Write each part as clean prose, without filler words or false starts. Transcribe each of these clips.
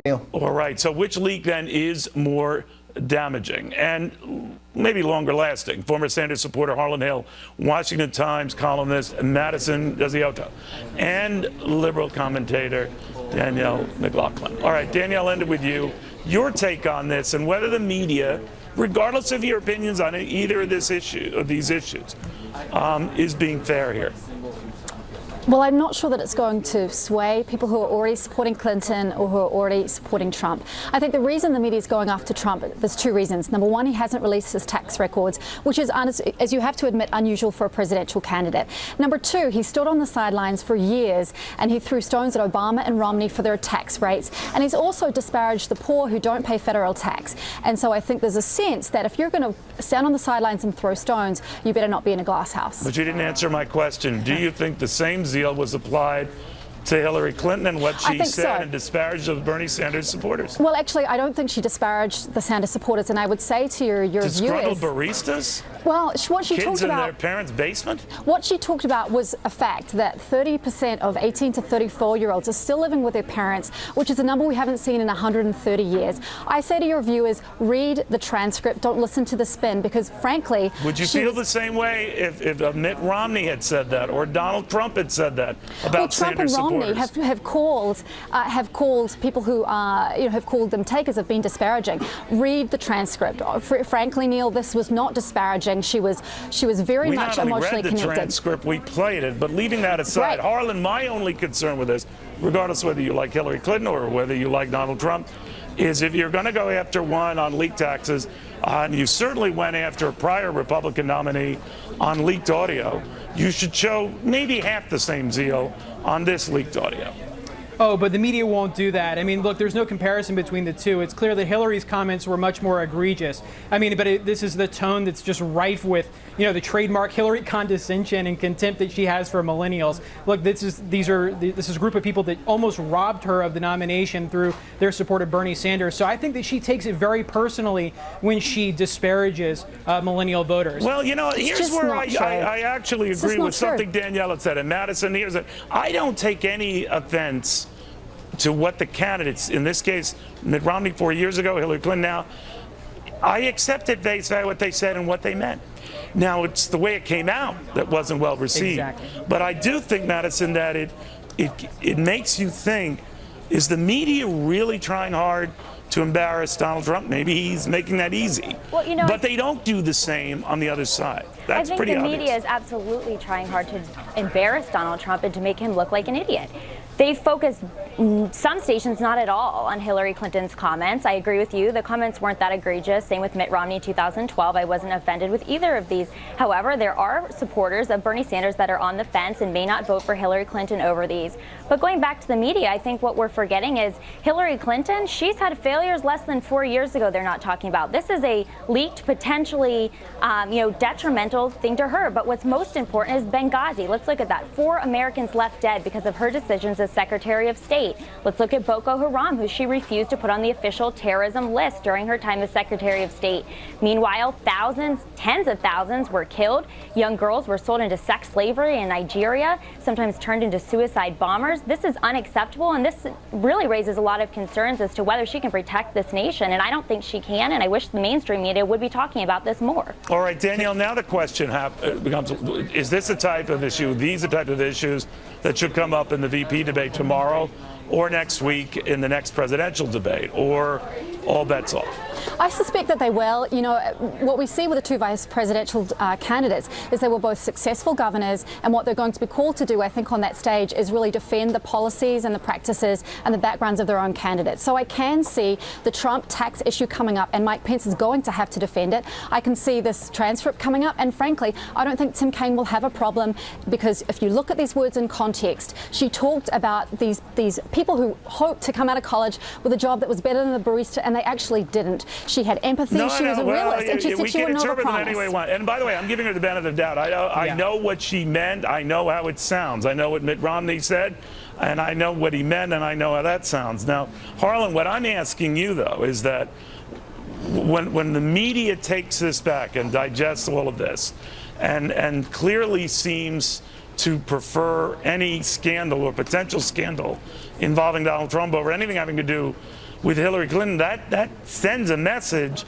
All right. So which leak then is more damaging and maybe longer lasting? Former Sanders supporter Harlan Hill, Washington Times columnist Madison Desiota, and liberal commentator Danielle McLaughlin. All right, Danielle, ended with you. Your take on this and whether the media, regardless of your opinions on either of these issues, is being fair here. Well, I'm not sure that it's going to sway people who are already supporting Clinton or who are already supporting Trump. I think the reason the media is going after Trump, there's two reasons. Number one, he hasn't released his tax records, which is, as you have to admit, unusual for a presidential candidate. Number two, he stood on the sidelines for years and he threw stones at Obama and Romney for their tax rates. And he's also disparaged the poor who don't pay federal tax. And so I think there's a sense that if you're going to stand on the sidelines and throw stones, you better not be in a glass house. But you didn't answer my question. Do you think the same zeal was applied to Hillary Clinton and what she said and disparaged of Bernie Sanders supporters? Well, actually, I don't think she disparaged the Sanders supporters, and I would say to your viewers... Disgruntled baristas? Well, what she talked about... Kids in their parents' basement? What she talked about was a fact that 30% of 18 to 34-year-olds are still living with their parents, which is a number we haven't seen in 130 years. I say to your viewers, read the transcript, don't listen to the spin, because frankly... Would you feel the same way if Mitt Romney had said that, or Donald Trump had said that about Sanders supporters? Have called people who have called them takers, have been disparaging. Read the transcript. Frankly, Neil, this was not disparaging. She was very much emotionally connected. We not only read the transcript, we played it. But leaving that aside, right. Harlan, my only concern with this, regardless whether you like Hillary Clinton or whether you like Donald Trump, is if you're going to go after one on leaked taxes, and you certainly went after a prior Republican nominee on leaked audio, you should show maybe half the same zeal on this leaked audio. Oh, but the media won't do that. I mean, look, there's no comparison between the two. It's clear that Hillary's comments were much more egregious. I mean, but this is the tone that's just rife with, the trademark Hillary condescension and contempt that she has for millennials. Look, this is a group of people that almost robbed her of the nomination through their support of Bernie Sanders. So I think that she takes it very personally when she disparages millennial voters. Well, here's where I actually agree with something Danielle had said. And Madison, I don't take any offense to what the candidates, in this case, Mitt Romney 4 years ago, Hillary Clinton now, I accept at face value what they said and what they meant. Now, it's the way it came out that wasn't well received. Exactly. But I do think, Madison, that it makes you think, is the media really trying hard to embarrass Donald Trump? Maybe he's making that easy. Well, but they don't do the same on the other side. That's pretty obvious. I think the media is absolutely trying hard to embarrass Donald Trump and to make him look like an idiot. They focus, some stations not at all, on Hillary Clinton's comments. I agree with you. The comments weren't that egregious. Same with Mitt Romney in 2012. I wasn't offended with either of these. However, there are supporters of Bernie Sanders that are on the fence and may not vote for Hillary Clinton over these. But going back to the media, I think what we're forgetting is Hillary Clinton, she's had failures less than 4 years ago they're not talking about. This is a leaked, potentially detrimental thing to her. But what's most important is Benghazi. Let's look at that. 4 Americans left dead because of her decisions as Secretary of State. Let's look at Boko Haram, who she refused to put on the official terrorism list during her time as Secretary of State. Meanwhile, thousands, tens of thousands were killed. Young girls were sold into sex slavery in Nigeria, sometimes turned into suicide bombers. This is unacceptable, and this really raises a lot of concerns as to whether she can protect this nation, and I don't think she can, and I wish the mainstream media would be talking about this more. All right, Danielle, now the question becomes, is this the type of issue, these are the type of issues that should come up in the VP debate tomorrow or next week in the next presidential debate, or all bets off? I suspect that they will. What we see with the two vice presidential candidates is they were both successful governors, and what they're going to be called to do, I think, on that stage is really defend the policies and the practices and the backgrounds of their own candidates. So I can see the Trump tax issue coming up, and Mike Pence is going to have to defend it. I can see this transcript coming up, and frankly, I don't think Tim Kaine will have a problem, because if you look at these words in context, she talked about these people who hoped to come out of college with a job that was better than the barista, and they actually didn't. She had empathy. She was a realist, and she said she would never promise. And by the way, I'm giving her the benefit of the doubt. I know what she meant. I know how it sounds. I know what Mitt Romney said, and I know what he meant, and I know how that sounds. Now, Harlan, what I'm asking you, though, is that when the media takes this back and digests all of this, and clearly seems to prefer any scandal or potential scandal involving Donald Trump over anything having to do with Hillary Clinton, that sends a message.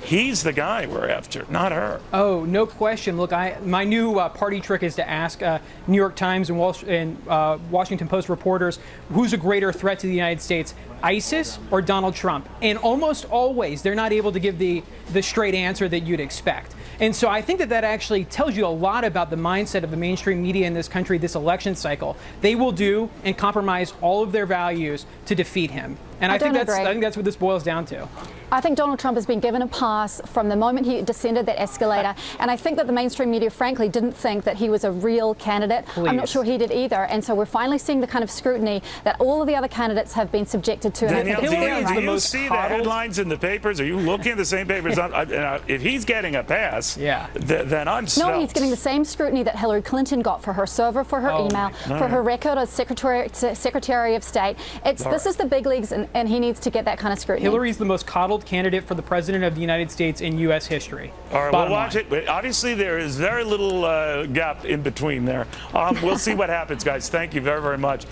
He's the guy we're after, not her. Oh, no question. Look, my new party trick is to ask New York Times and Washington Post reporters who's a greater threat to the United States, ISIS or Donald Trump? And almost always they're not able to give the straight answer that you'd expect. And so I think that actually tells you a lot about the mindset of the mainstream media in this country this election cycle. They will do and compromise all of their values to defeat him. And I think that's what this boils down to. I think Donald Trump has been given a pass from the moment he descended that escalator, and I think that the mainstream media, frankly, didn't think that he was a real candidate. Please. I'm not sure he did either, and so we're finally seeing the kind of scrutiny that all of the other candidates have been subjected to. Danielle, and I think Hillary is do the you most see the coddled- headlines in the papers? Are you looking at the same papers? If he's getting a pass, Yeah. then I'm No, svelte. he's getting the same scrutiny that Hillary Clinton got for her server, for her email, for her record as Secretary of State. This is the big leagues, and he needs to get that kind of scrutiny. Hillary's the most coddled candidate for the president of the United States in U.S. history. All right, Bottom we'll watch line. it. Obviously, there is very little gap in between there. We'll see what happens, guys. Thank you very, very much.